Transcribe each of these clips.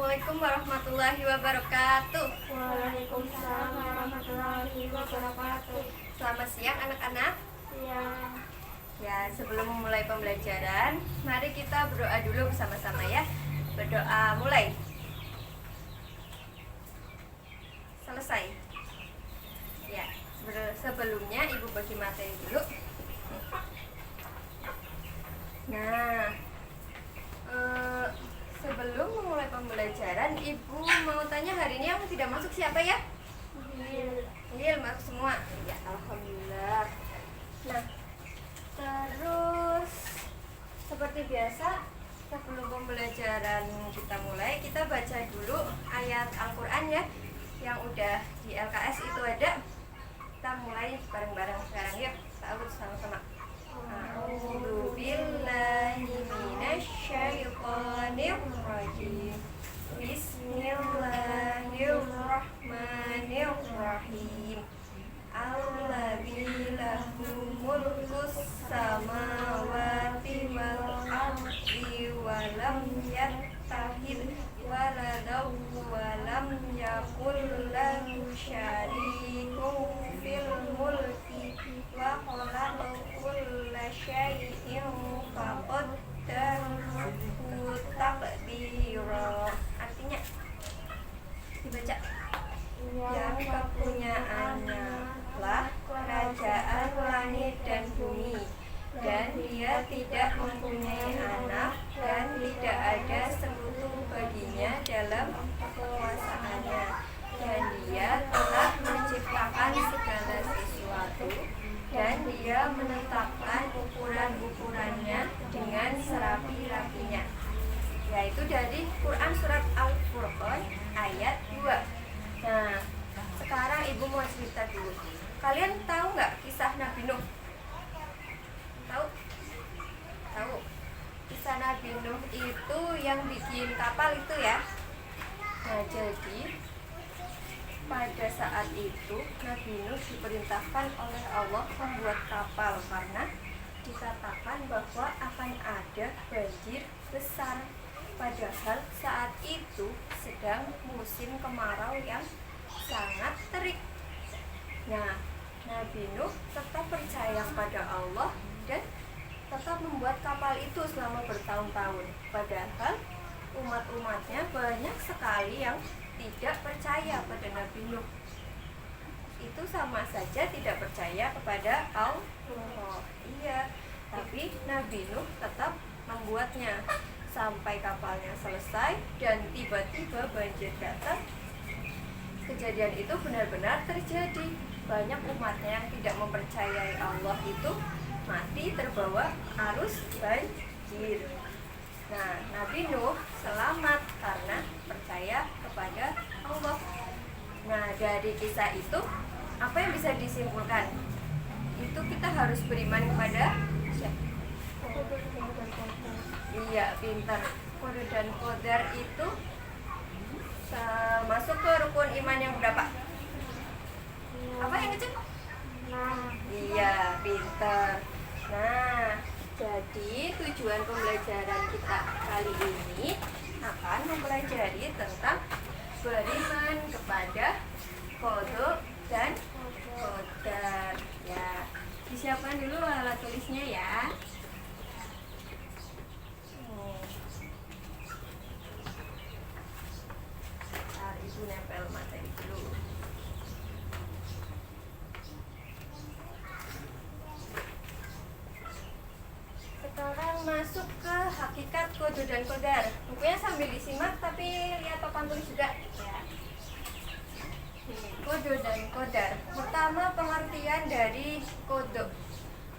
Assalamualaikum warahmatullahi wabarakatuh. Waalaikumsalam warahmatullahi wabarakatuh. Selamat siang anak-anak. Ya, Ya, sebelum memulai pembelajaran, mari kita berdoa dulu bersama-sama ya. Berdoa mulai. Selesai. Ya, sebelumnya Ibu bagi materi dulu. Nah, sebelum memulai pembelajaran, Ibu mau tanya hari ini yang tidak masuk siapa ya? Iya, masuk semua. Ya, alhamdulillah. Nah, terus seperti biasa, sebelum pembelajaran kita mulai, kita baca dulu ayat Al-Quran ya, yang udah di LKS itu ada. Kita mulai bareng-bareng sekarang yuk. Ta'awudz sama-sama. A'udzu billahi minasyaitonir rajim. Bismillahirrahmanirrahim. Alladzi lahu mulkus samawati wal ardi wa lam yattakhidh waladan wa lam yakul lahu syarikun fil mulki wa khalaqa kulla syai'in faqaddarahu taqdira. Artinya dibaca. Yang kepunyaannya kerajaan langit dan bumi, dan dia tidak mempunyai anak dan tidak ada sekutu baginya dalam kekuasaannya, dan dia telah menciptakan segala sesuatu, dan dia menetapkan ukuran-ukurannya dengan serapi-rapinya. Yaitu dari Quran surat Al-Furqan ayat 2. Nah, sekarang Ibu mau cerita dulu. Kalian tahu nggak kisah Nabi Nuh? Tahu? Tahu. Kisah Nabi Nuh itu yang bikin kapal itu ya. Nah, jadi pada saat itu Nabi Nuh diperintahkan oleh Allah membuat kapal karena dikatakan bahwa akan ada banjir besar. Padahal saat itu sedang musim kemarau yang sangat terik. Nah, Nabi Nuh tetap percaya pada Allah dan tetap membuat kapal itu selama bertahun-tahun. Padahal umat-umatnya banyak sekali yang tidak percaya pada Nabi Nuh. Itu sama saja tidak percaya kepada Allah. Iya, tapi Nabi Nuh tetap membuatnya sampai kapalnya selesai dan tiba-tiba banjir datang. Kejadian itu benar-benar terjadi. Banyak umatnya yang tidak mempercayai Allah itu mati terbawa arus banjir. Nah, Nabi Nuh selamat karena percaya kepada Allah. Nah, dari kisah itu apa yang bisa disimpulkan? Itu kita harus beriman kepada siapa? Iya, pintar. Qada dan qadar itu masuk ke rukun iman yang berapa? Apa yang kecil? Iya, pintar. Nah, jadi tujuan pembelajaran kita kali ini akan mempelajari tentang beriman kepada qada dan qadar. Ya, disiapkan dulu alat tulisnya ya. Ibu nempel materi dulu. Sekarang masuk ke hakikat qada dan qadar. Bukunya sambil disimak tapi lihat papan tulis juga ya. Qada dan qadar. Pertama, pengertian dari qada.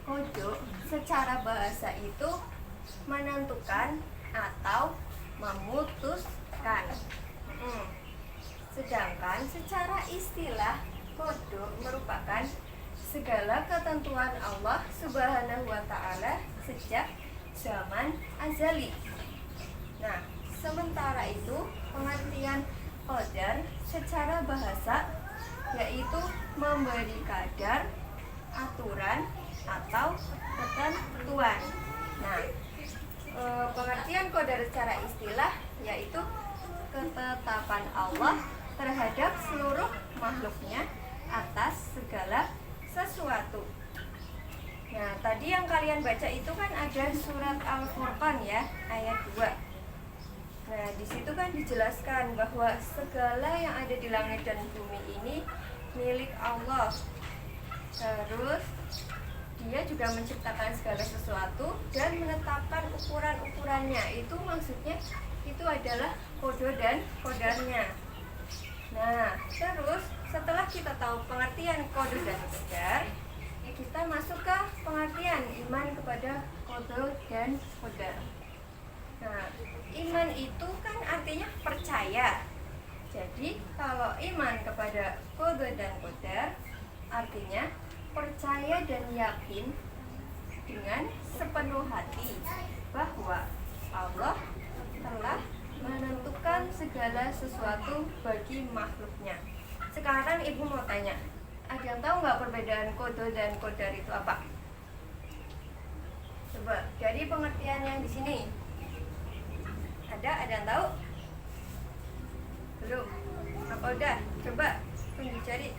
Qada secara bahasa itu menentukan atau memutuskan. Sedangkan secara istilah, qada merupakan segala ketentuan Allah Subhanahu wa ta'ala sejak zaman azali. Nah, sementara itu pengertian qadar secara bahasa yaitu memberi kadar, aturan, atau ketentuan. Nah, pengertian qadar secara istilah yaitu ketetapan Allah terhadap seluruh makhluknya atas segala sesuatu. Nah, tadi yang kalian baca itu kan ada surat Al-Furqan ya, ayat 2. Nah, di situ kan dijelaskan bahwa segala yang ada di langit dan bumi ini milik Allah. Terus dia juga menciptakan segala sesuatu dan menetapkan ukuran-ukurannya. Itu maksudnya itu adalah kode dan kodarnya. Nah, terus setelah kita tahu pengertian kode dan kodar, kita masuk ke pengertian iman kepada kode dan kodar. Nah, iman itu kan artinya percaya. Jadi kalau iman kepada kode dan kodar artinya percaya dan yakin dengan sepenuh hati bahwa Allah telah menentukan segala sesuatu bagi makhluknya. Sekarang ibu mau tanya, ada yang tahu nggak perbedaan kode dan kodar itu apa? Coba dari pengertian yang di sini. Ada yang tahu? Belum? Apa udah? Coba tunjuk cari.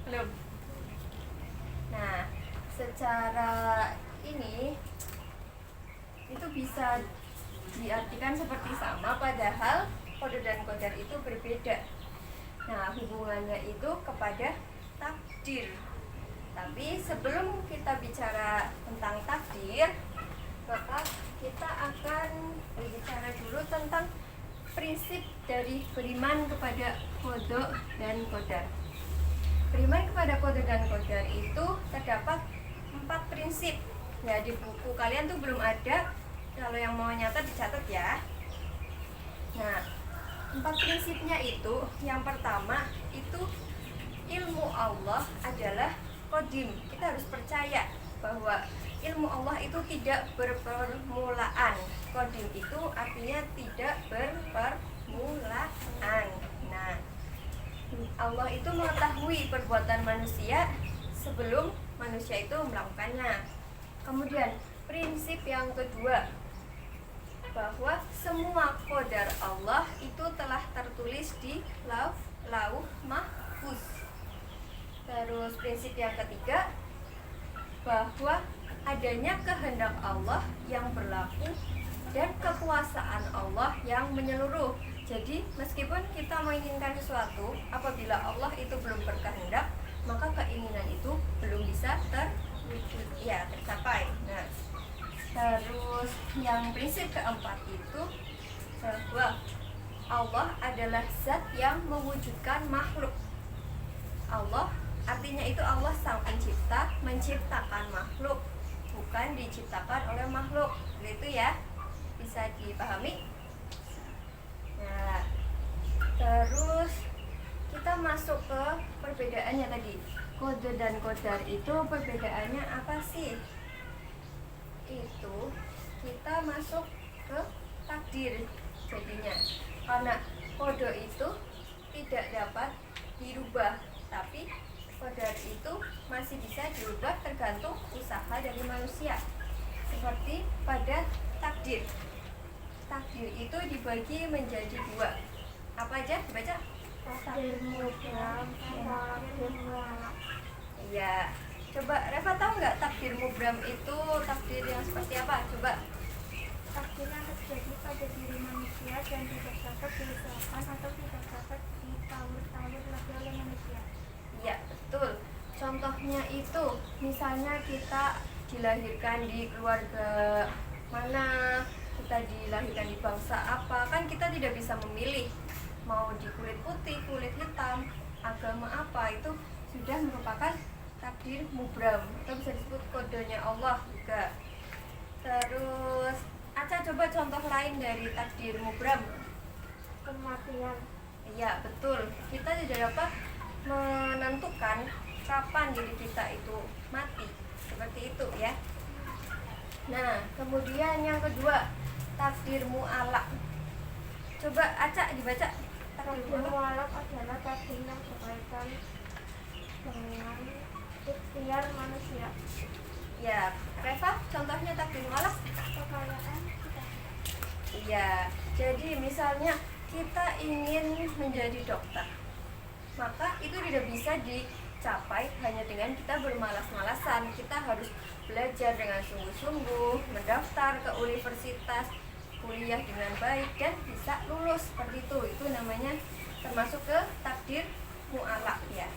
Belum? Nah, secara ini itu bisa diartikan seperti sama, padahal kode dan kodar itu berbeda. Nah, hubungannya itu kepada takdir. Tapi sebelum kita bicara tentang takdir, maka kita akan berbicara dulu tentang prinsip dari beriman kepada kode dan kodar. Beriman kepada kode dan kodar itu terdapat 4 prinsip. Ya, di buku kalian tuh belum ada. Kalau yang mau nyatat dicatat ya. Nah, 4 prinsipnya itu, yang pertama itu ilmu Allah adalah qadim. Kita harus percaya bahwa ilmu Allah itu tidak berpermulaan. Qadim itu artinya tidak berpermulaan. Nah, Allah itu mengetahui perbuatan manusia sebelum manusia itu melakukannya. Kemudian prinsip yang kedua, bahwa semua qadar Allah itu telah tertulis di lauh mahfuz. Terus prinsip yang ketiga, bahwa adanya kehendak Allah yang berlaku dan kekuasaan Allah yang menyeluruh. Jadi meskipun kita menginginkan sesuatu, apabila Allah itu belum berkehendak, maka keinginan itu belum bisa tercapai. Nah, terus yang prinsip keempat itu bahwa Allah adalah zat yang mewujudkan makhluk. Allah artinya itu Allah sang pencipta, menciptakan makhluk, bukan diciptakan oleh makhluk. Itu ya, bisa dipahami. Nah, terus kita masuk ke perbedaannya tadi. Kode dan kodar itu perbedaannya apa sih? Itu kita masuk ke takdir jadinya, karena kode itu tidak dapat dirubah, tapi kodar itu masih bisa dirubah tergantung usaha dari manusia. Seperti pada takdir. Takdir itu dibagi menjadi 2. Apa aja? Dibaca. Takdir mubram, takdir mu'alaq. Iya. Coba Reva tahu nggak takdir mubram itu takdir yang seperti apa? Coba. Takdir yang terjadi pada diri manusia dan tidak dapat diusahakan atau tidak dapat ditawur-tawur lagi oleh manusia. Iya, betul. Contohnya itu, misalnya kita dilahirkan di keluarga mana, kita dilahirkan di bangsa apa, kan kita tidak bisa memilih mau di kulit putih, kulit hitam, agama apa, itu sudah merupakan takdir mubram, atau bisa disebut kodenya Allah juga. Terus Aca coba contoh lain dari takdir mubram. Kematian. Iya, betul. Kita tidak dapat menentukan kapan diri kita itu mati, seperti itu ya. Nah, kemudian yang kedua, takdir mu'alaq. Coba Aca dibaca. Takdir mu'alaq adalah takdir yang berkaitan dengan ikhtiar manusia. Ya, Reva, contohnya takdir mu'alaq. Kekayaan kita. Iya, Jadi misalnya kita ingin menjadi dokter, maka itu tidak bisa dicapai hanya dengan kita bermalas-malasan. Kita harus belajar dengan sungguh-sungguh, mendaftar ke universitas, kuliah dengan baik dan bisa lulus seperti itu. Itu namanya termasuk ke takdir mu'alaq ya.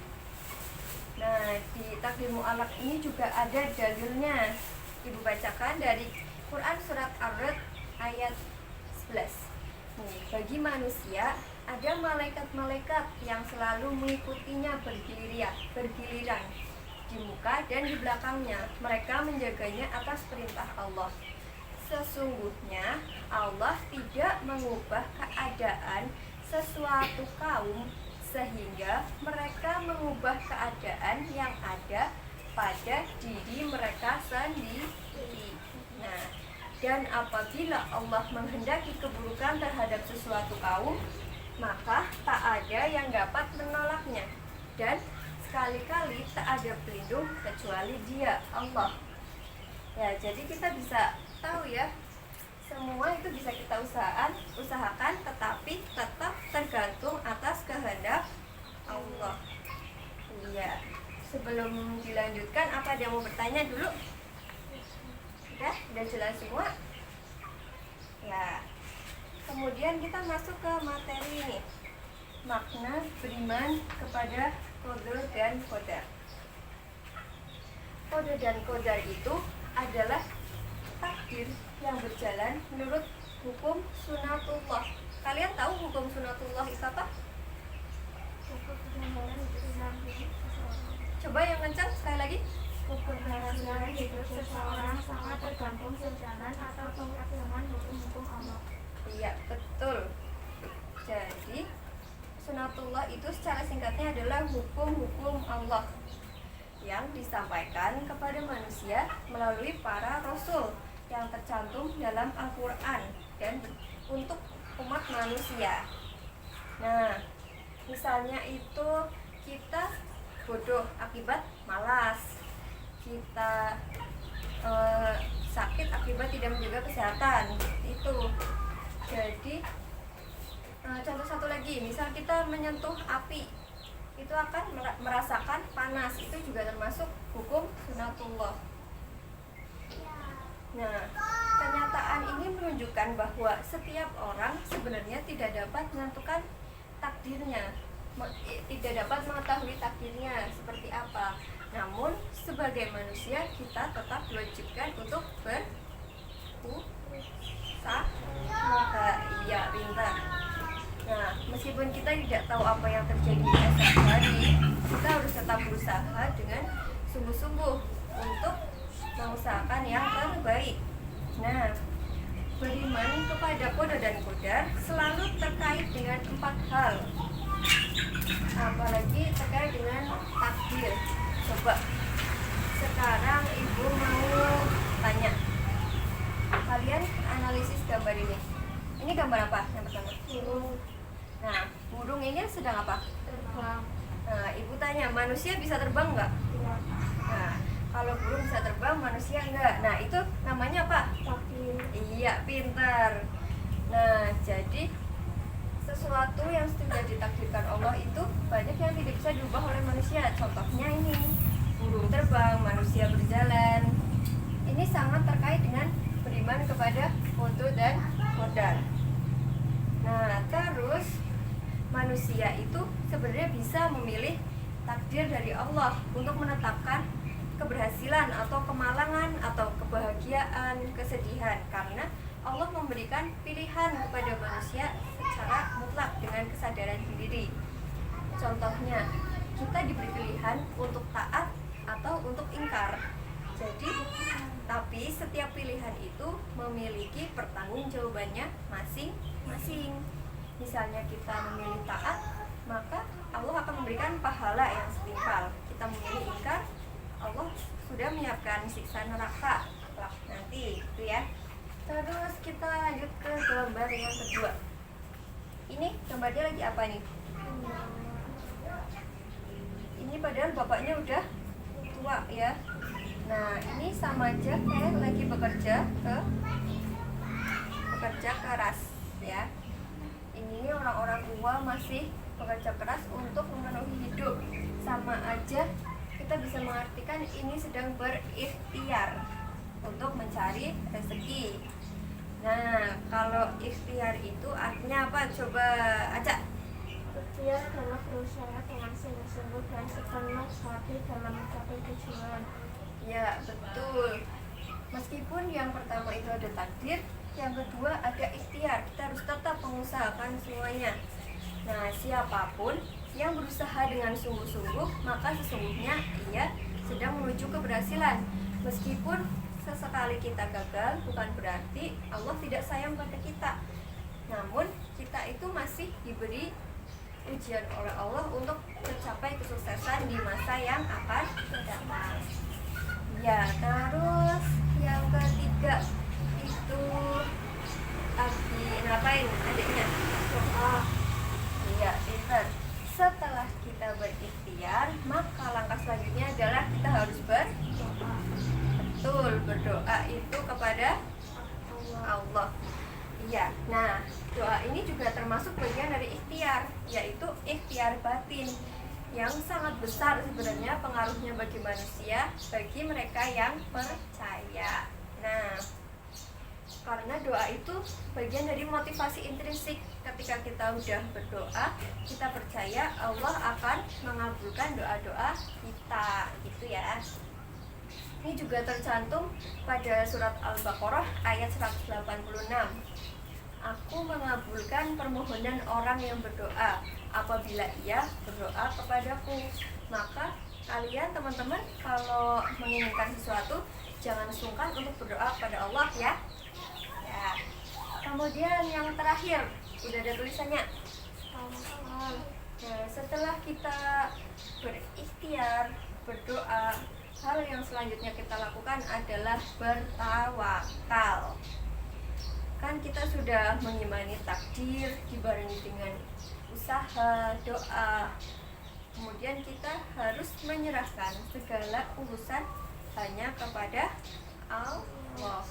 Nah, di takdir mu'alaq ini juga ada dalilnya. Ibu bacakan dari Quran surat Ar-Ra'd ayat 11. Nih, bagi manusia ada malaikat-malaikat yang selalu mengikutinya bergiliran di muka dan di belakangnya. Mereka menjaganya atas perintah Allah. Sesungguhnya Allah tidak mengubah keadaan sesuatu kaum sehingga mereka mengubah keadaan yang ada pada diri mereka sendiri. Nah, dan apabila Allah menghendaki keburukan terhadap sesuatu kaum, maka tak ada yang dapat menolaknya, dan sekali-kali tak ada pelindung kecuali Dia, Allah. Ya, jadi kita bisa tahu ya, semua itu bisa kita usahakan, tetapi tetap tergantung atas kehendak Allah. Iya. Sebelum dilanjutkan, apa ada yang mau bertanya dulu? Udah jelas semua? Ya. Kemudian kita masuk ke materi ini. Makna beriman kepada qadar dan qadar. Qadar dan qadar itu adalah takdir yang berjalan menurut hukum sunatullah. Kalian tahu hukum sunatullah itu apa? Coba yang kencang sekali lagi. Keberhasilan hidup seseorang sangat tergantung sejalan atau pelaksanaan hukum-hukum Allah. Iya, betul. Jadi sunatullah itu secara singkatnya adalah hukum-hukum Allah yang disampaikan kepada manusia melalui para rasul yang tercantum dalam Al-Quran dan untuk umat manusia. Nah, misalnya itu kita bodoh akibat malas, kita sakit akibat tidak menjaga kesehatan, itu. Jadi contoh satu lagi, misal kita menyentuh api, itu akan merasakan panas, itu juga termasuk hukum sunatullah. Nah, kenyataan ini menunjukkan bahwa setiap orang sebenarnya tidak dapat menentukan takdirnya, tidak dapat mengetahui takdirnya seperti apa. Namun, sebagai manusia kita tetap diwajibkan untuk berusaha. Iya, pintar. Nah, meskipun kita tidak tahu apa yang terjadi esok hari, kita harus tetap berusaha dengan sungguh-sungguh untuk mengusahakan yang terbaik. Nah, beriman kepada qadar dan qadar selalu terkait dengan 4 hal. Apalagi terkait dengan takdir. Coba sekarang ibu mau tanya, kalian analisis gambar ini. Ini gambar apa yang pertama? Burung. Nah, burung ini sedang apa? Terbang. Nah, ibu tanya, manusia bisa terbang nggak? Tidak. Nah, kalau burung bisa terbang, manusia enggak. Nah, itu namanya apa? Takdir. Iya, pintar. Nah, jadi sesuatu yang sudah ditakdirkan Allah itu banyak yang tidak bisa diubah oleh manusia. Contohnya ini, burung terbang, manusia berjalan. Ini sangat terkait dengan beriman kepada qadar dan qadar. Nah, terus manusia itu sebenarnya bisa memilih takdir dari Allah untuk menetapkan keberhasilan atau kemalangan atau kebahagiaan, kesedihan, karena Allah memberikan pilihan kepada manusia secara mutlak dengan kesadaran sendiri. Contohnya, kita diberi pilihan untuk taat atau untuk ingkar. Jadi, tapi setiap pilihan itu memiliki pertanggungjawabannya masing-masing. Misalnya kita memilih taat, maka Allah akan memberikan pahala yang setimpal. Kita memilih ingkar, Allah sudah menyiapkan siksa neraka nanti, itu ya. Terus kita lanjut ke gambar yang kedua. Ini gambarnya lagi apa nih? Ini padahal bapaknya udah tua ya. Nah, ini sama aja kayak lagi bekerja keras. ya. Ini orang-orang tua masih bekerja keras untuk memenuhi hidup. Sama aja kita bisa mengartikan ini sedang berikhtiar untuk mencari rezeki. Nah, kalau ikhtiar itu artinya apa? Coba Aca. Ikhtiar adalah berusaha dengan sungguh-sungguh dan sepenuh hati dalam mencapai tujuan. Ya, betul. Meskipun yang pertama itu ada takdir, yang kedua ada ikhtiar. Kita harus tetap mengusahakan semuanya. Nah, siapapun yang berusaha dengan sungguh-sungguh, maka sesungguhnya ia sedang menuju keberhasilan. Meskipun sesekali kita gagal, bukan berarti Allah tidak sayang pada kita. Namun, kita itu masih diberi ujian oleh Allah untuk mencapai kesuksesan di masa yang akan datang. Ya, terus yang ketiga itu lagi ngapain adiknya? Iya, pintar. Setelah kita berikhtiar, maka langkah selanjutnya adalah kita harus berdoa. Betul, berdoa itu kepada Allah. Iya. Nah, doa ini juga termasuk bagian dari ikhtiar, yaitu ikhtiar batin yang sangat besar sebenarnya pengaruhnya bagi manusia, bagi mereka yang percaya. Nah, karena doa itu bagian dari motivasi intrinsik. Ketika kita udah berdoa, kita percaya Allah akan mengabulkan doa-doa kita, gitu ya. Ini juga tercantum pada surat Al-Baqarah ayat 186. Aku mengabulkan permohonan orang yang berdoa apabila ia berdoa kepadaku. Maka kalian teman-teman kalau menginginkan sesuatu jangan sungkan untuk berdoa kepada Allah ya. Ya. Kemudian yang terakhir, udah ada tulisannya. Nah, setelah kita berikhtiar, berdoa, hal yang selanjutnya kita lakukan adalah bertawakal. Kan kita sudah mengimani takdir dibarengi dengan usaha, doa. Kemudian kita harus menyerahkan segala urusan hanya kepada Allah.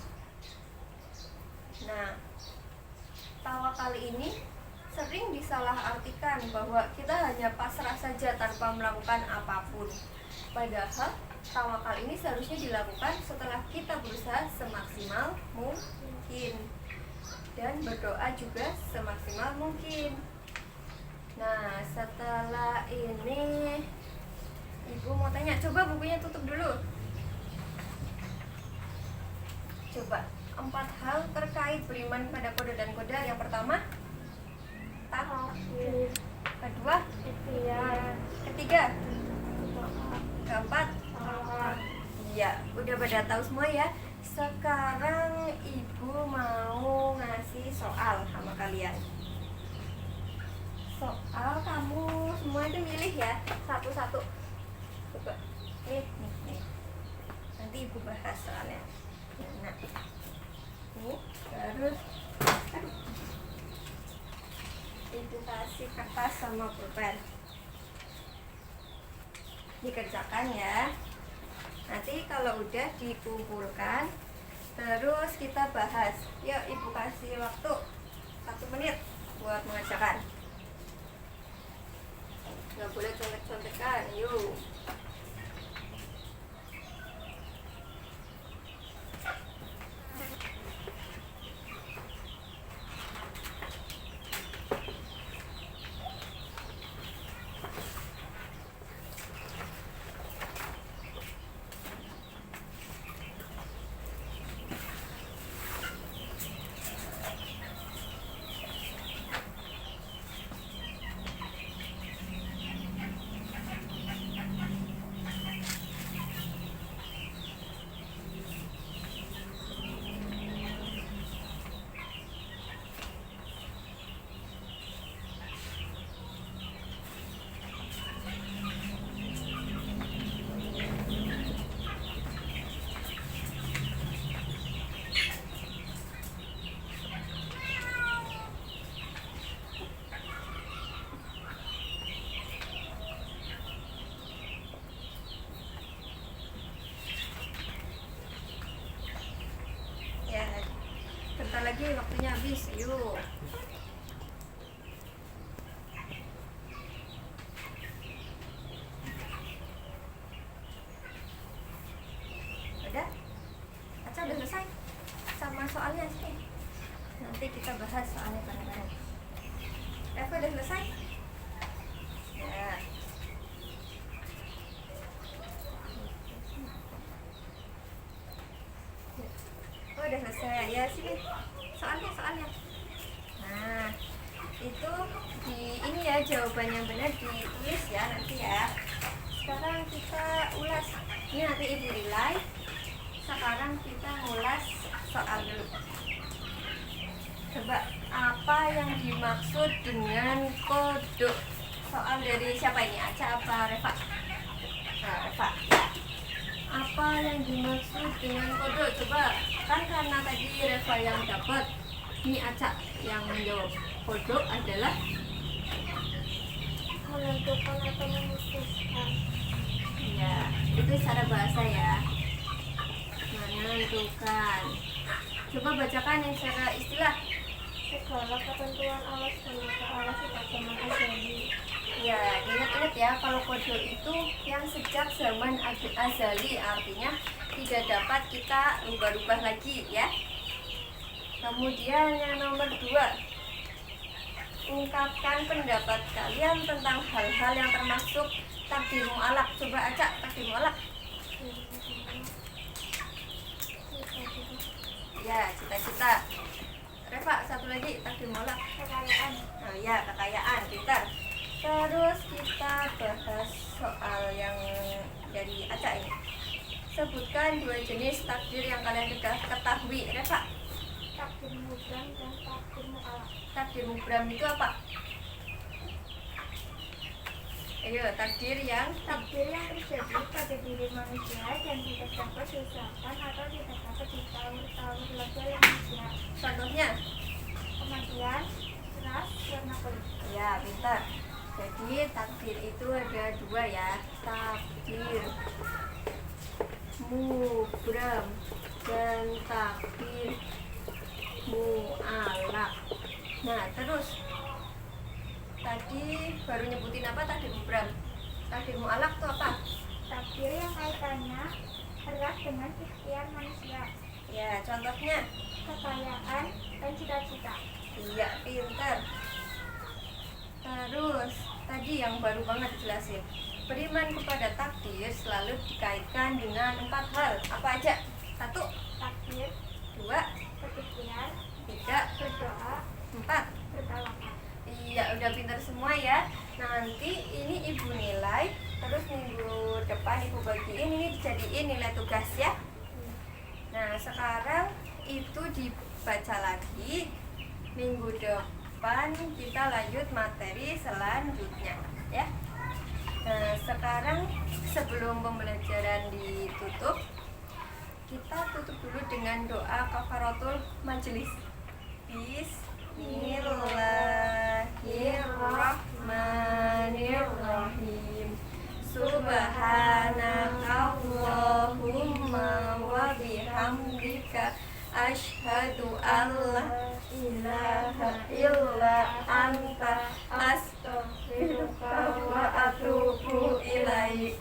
Nah, tawakal ini sering disalahartikan bahwa kita hanya pasrah saja tanpa melakukan apapun. Padahal tawakal ini seharusnya dilakukan setelah kita berusaha semaksimal mungkin dan berdoa juga semaksimal mungkin. Nah, setelah ini Ibu mau tanya, coba bukunya tutup dulu. Coba 4 hal terkait beriman pada kode dan kodar. Yang pertama, takdir. Kedua, ikhtiar. Ketiga, keempat, iya, udah pada tahu semua ya. Sekarang Ibu mau ngasih soal sama kalian. Soal kamu semua itu milih ya, satu-satu. Coba, nih. Nanti Ibu bahas soalnya. Nah, nih, terus Ibu kasih kertas sama pulpen. Dikerjakan ya. Nanti kalau udah dikumpulkan, terus kita bahas. Yuk, Ibu kasih waktu 1 menit buat mengerjakan. Nggak boleh contek-contekan, yuk. lagi, waktunya habis. Yuk. Udah? Aca udah selesai sama soalnya sih. Nanti kita bahas soalnya bareng-bareng. Reva udah selesai? Ya. Oh, udah selesai ya sini. Soalnya. Nah, itu di ini ya jawaban yang benar ditulis ya nanti ya. Sekarang kita ulas. Ini nanti ibu nilai. Sekarang kita ngulas soal dulu. Coba apa yang dimaksud dengan kodok? Soal dari siapa ini? Aca apa Reva? Nah, Reva. Ya. Apa yang dimaksud dengan kodok? Coba kan karena tadi Reva yang dapat, ini Aca yang menjawab. Kodok adalah menentukan atau memutuskan. ya, itu secara bahasa ya. Menentukan. Coba bacakan yang secara istilah. Segala ketentuan Allah SWT tidak zaman azali. Ya, ingat-ingat ya, kalau kodok itu yang sejak zaman azali, artinya tidak dapat kita rubah-rubah lagi ya. Kemudian yang nomor 2, ungkapkan pendapat kalian tentang hal-hal yang termasuk takdir mu'alaq. Coba Aca, takdir mu'alaq. Ya, cita-cita. Reva, satu lagi takdir mu'alaq. Kekayaan. Oh ya, kekayaan, pintar. Terus kita bahas soal yang dari Aca ini. Sebutkan 2 jenis takdir yang kalian ketahui. Reva, Takdir mubram dan takdir mu'alaq. takdir mubram itu apa? Ayo, takdir yang terjadi pada diri manusia dan tidak dapat diusahakan atau tidak dapat ditawar-tawar lagi oleh manusia. contohnya. Kematian, ras, warna kulit. Ya, pintar. Jadi takdir itu ada 2 ya. Takdir mubram dan takdir mu'alaq. Nah, terus tadi baru nyebutin apa takdir mubram. Takdir mu'alaq itu apa? Takdir yang kaitannya erat dengan ikhtiar manusia, Ya, contohnya. kekayaan, dan cita-cita. Iya, pintar. Terus tadi yang baru banget dijelasin, beriman kepada takdir selalu dikaitkan dengan 4 hal. Apa aja? 1, Takdir, 2, berikhtiar, 3, berdoa, 4. bertawakal. Iya, udah pintar semua ya. Nanti ini ibu nilai, terus minggu depan ibu bagiin, ini dijadiin nilai tugas ya. Nah, sekarang itu dibaca lagi. Minggu depan kita lanjut materi selanjutnya ya. Nah, sekarang sebelum pembelajaran ditutup, kita tutup dulu dengan doa kafaratul majelis. Bismillahirrahmanirrahim. Subhanakallahumma wa bihamdika asyhadu an la ilaha illa anta astaghfiruka wa atubu ilaik.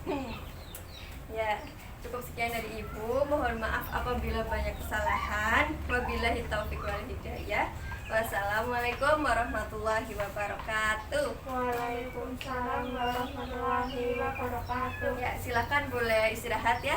Ya, cukup sekian dari ibu. Mohon maaf apabila banyak kesalahan. Wabillahi taufiq wal hidayah. Wassalamualaikum warahmatullahi wabarakatuh. Waalaikumsalam warahmatullahi wabarakatuh. Ya, silakan boleh istirahat ya.